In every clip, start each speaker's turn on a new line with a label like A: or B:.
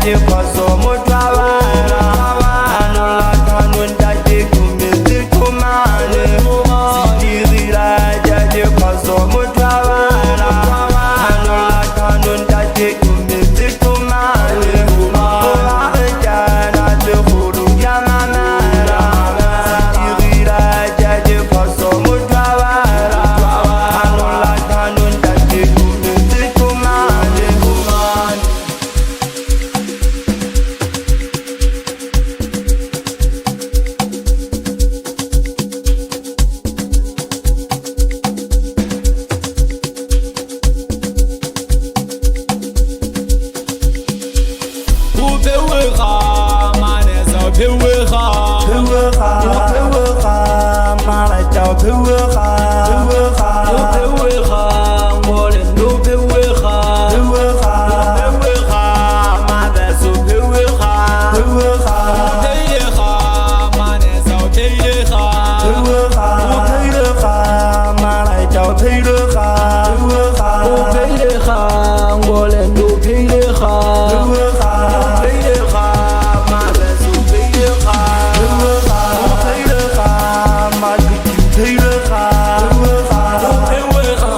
A: jaje kwaso mutwabana anola kanun daje kumezi kumane sitirira jaje kwaso mutwabana anola kanun daje kumezi kumane oarejana te khulu ya mamara sitirira jaje kwaso mutwabana anola kanun daje kumezi kumane
B: Upeweha, manesa upeweha.
A: Peweha, malaika peweha,
B: Upeweha, ngolendo upeweha.
A: peweha, mabesu peweha,
B: Upeyeha, manesa upeyeha.
A: peweha, malaika peweha,
B: Upeyeha, ngolendo upeyeha.
A: peweha, mabesu peweha, peweha, maliki peweha,
B: Upeweha,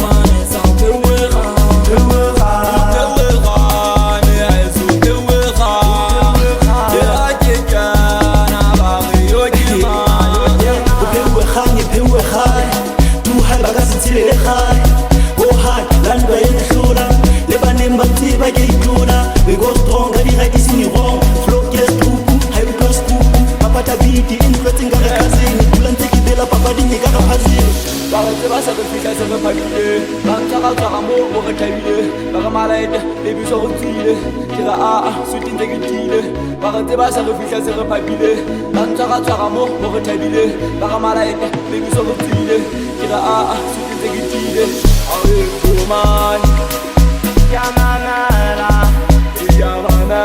B: manesa upeweha.
A: peweha,
B: Upeweha, neyesu upeweha. Yakekana bagiyokima.
C: Upewekhanye pewekhanye tuhai bakasitsile lekhaya gohai landwa yehlula lebanemba tsiba ke itlula we go strong ga di ga isini wrong flow ke stupu hai go stupu mapata beat influencing ga cousin tulante ke bela papa di ka ga phazile
B: Ba re tseba sa re fihla se re phabile ba ntshwara moo mo re thabile ba re malaete le biso go tsile ke ra aa suti ntse ke tile ba re tseba sa re fihla se re phabile ba ntshwara moo mo re thabile ba re malaete le biso go tsile ke ra aa suti ntse ke tile ae kumane
A: ya mamara,
B: ya bana